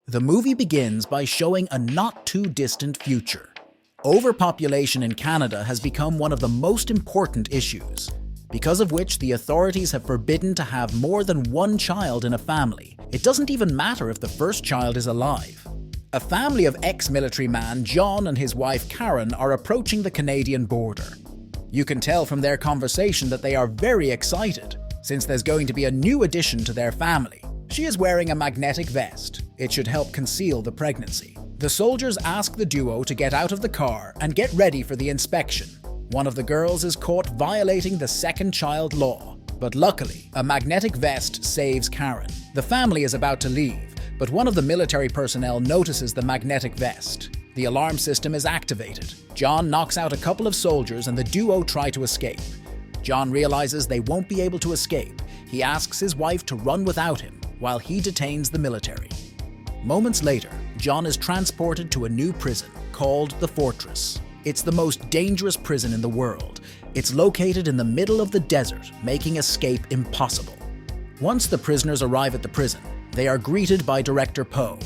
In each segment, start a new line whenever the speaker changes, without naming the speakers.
The movie begins by showing a not-too-distant future. Overpopulation in Canada has become one of the most important issues, because of which the authorities have forbidden to have more than one child in a family. It doesn't even matter if the first child is alive. A family of ex-military man John and his wife Karen are approaching the Canadian border. You can tell from their conversation that they are very excited, since there's going to be a new addition to their family. She is wearing a magnetic vest. It should help conceal the pregnancy. The soldiers ask the duo to get out of the car and get ready for the inspection. One of the girls is caught violating the second child law, but luckily, a magnetic vest saves Karen. The family is about to leave, but one of the military personnel notices the magnetic vest. The alarm system is activated. John knocks out a couple of soldiers and the duo try to escape. John realizes they won't be able to escape. He asks his wife to run without him while he detains the military. Moments later, John is transported to a new prison called the Fortress. It's the most dangerous prison in the world. It's located in the middle of the desert, making escape impossible. Once the prisoners arrive at the prison, they are greeted by Director Poe.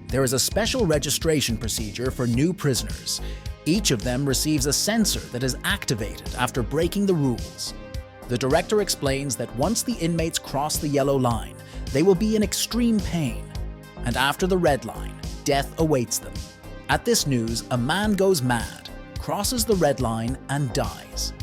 There is a special registration procedure for new prisoners. Each of them receives a sensor that is activated after breaking the rules. The director explains that once the inmates cross the yellow line, they will be in extreme pain. And after the red line, death awaits them. At this news, a man goes mad, crosses the red line, and dies.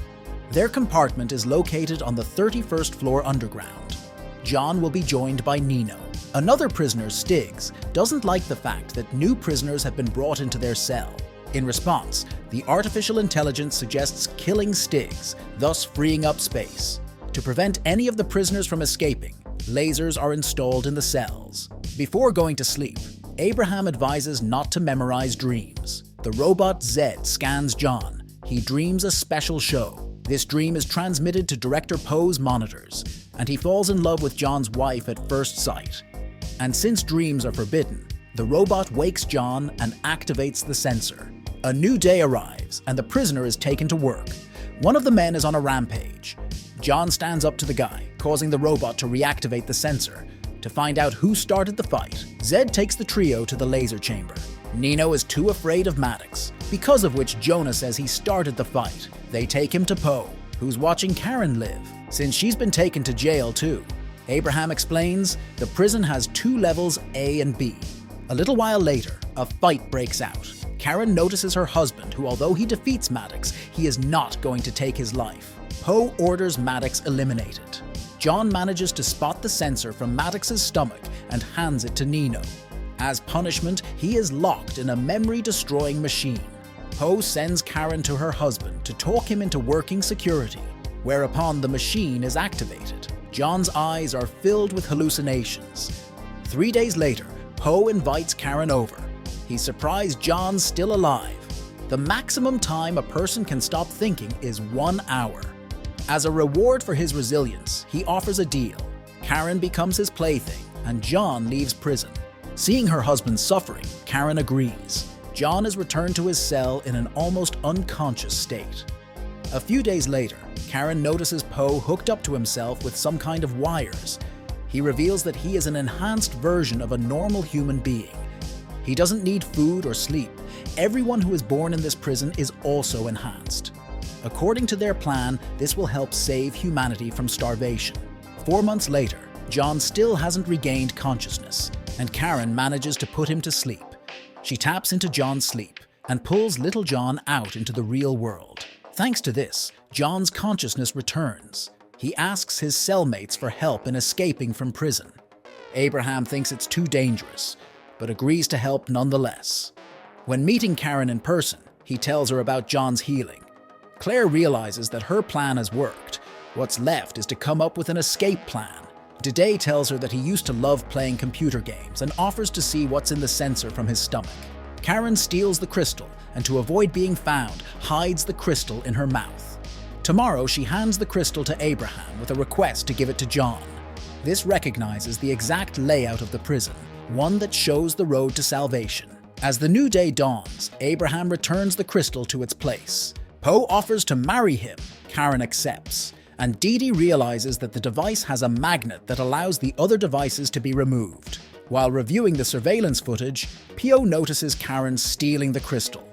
Their compartment is located on the 31st floor underground. John will be joined by Nino. Another prisoner, Stiggs, doesn't like the fact that new prisoners have been brought into their cell. In response, the artificial intelligence suggests killing Stiggs, thus freeing up space. To prevent any of the prisoners from escaping, lasers are installed in the cells. Before going to sleep, Abraham advises not to memorize dreams. The robot Zed scans John. He dreams a special show. This dream is transmitted to Director Poe's monitors, and he falls in love with John's wife at first sight. And since dreams are forbidden, the robot wakes John and activates the sensor. A new day arrives, and the prisoner is taken to work. One of the men is on a rampage. John stands up to the guy, causing the robot to reactivate the sensor. To find out who started the fight, Zed takes the trio to the laser chamber. Nino is too afraid of Maddox, because of which Jonah says he started the fight. They take him to Poe, who's watching Karen live, since she's been taken to jail too. Abraham explains the prison has 2 levels, A and B. A little while later, a fight breaks out. Karen notices her husband, who although he defeats Maddox, he is not going to take his life. Poe orders Maddox eliminated. John manages to spot the sensor from Maddox's stomach and hands it to Nino. As punishment, he is locked in a memory-destroying machine. Poe sends Karen to her husband to talk him into working security, whereupon the machine is activated. John's eyes are filled with hallucinations. 3 days later, Poe invites Karen over. He's surprised John's still alive. The maximum time a person can stop thinking is 1 hour. As a reward for his resilience, he offers a deal. Karen becomes his plaything, and John leaves prison. Seeing her husband suffering, Karen agrees. John is returned to his cell in an almost unconscious state. A few days later, Karen notices Poe hooked up to himself with some kind of wires. He reveals that he is an enhanced version of a normal human being. He doesn't need food or sleep. Everyone who is born in this prison is also enhanced. According to their plan, this will help save humanity from starvation. 4 months later, John still hasn't regained consciousness, and Karen manages to put him to sleep. She taps into John's sleep and pulls little John out into the real world. Thanks to this, John's consciousness returns. He asks his cellmates for help in escaping from prison. Abraham thinks it's too dangerous, but agrees to help nonetheless. When meeting Karen in person, he tells her about John's healing. Claire realizes that her plan has worked. What's left is to come up with an escape plan. Diday tells her that he used to love playing computer games and offers to see what's in the sensor from his stomach. Karen steals the crystal and, to avoid being found, hides the crystal in her mouth. Tomorrow, she hands the crystal to Abraham with a request to give it to John. This recognizes the exact layout of the prison, one that shows the road to salvation. As the new day dawns, Abraham returns the crystal to its place. Poe offers to marry him. Karen accepts, and Dee Dee realizes that the device has a magnet that allows the other devices to be removed. While reviewing the surveillance footage, Pio notices Karen stealing the crystal.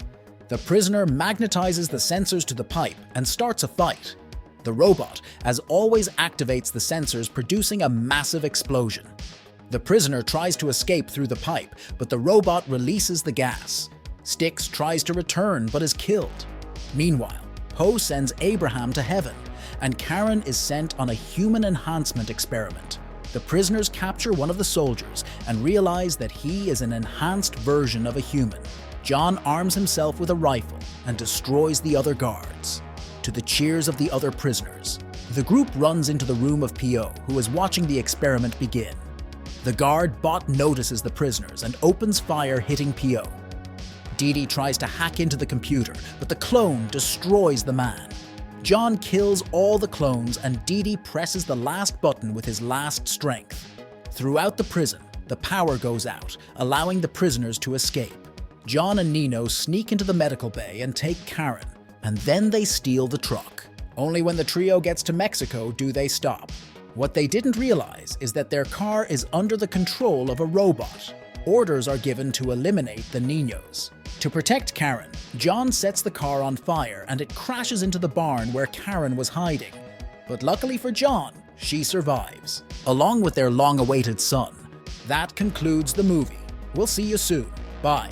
The prisoner magnetizes the sensors to the pipe and starts a fight. The robot, as always, activates the sensors, producing a massive explosion. The prisoner tries to escape through the pipe, but the robot releases the gas. Styx tries to return but is killed. Meanwhile, Poe sends Abraham to heaven, and Karen is sent on a human enhancement experiment. The prisoners capture one of the soldiers and realize that he is an enhanced version of a human. John arms himself with a rifle and destroys the other guards. To the cheers of the other prisoners, the group runs into the room of Pio, who is watching the experiment begin. The guard bot notices the prisoners and opens fire, hitting Pio. Dee tries to hack into the computer, but the clone destroys the man. John kills all the clones, and Dee presses the last button with his last strength. Throughout the prison, the power goes out, allowing the prisoners to escape. John and Nino sneak into the medical bay and take Karen, and then they steal the truck. Only when the trio gets to Mexico do they stop. What they didn't realize is that their car is under the control of a robot. Orders are given to eliminate the Niños. To protect Karen, John sets the car on fire and it crashes into the barn where Karen was hiding. But luckily for John, she survives, along with their long-awaited son. That concludes the movie. We'll see you soon. Bye.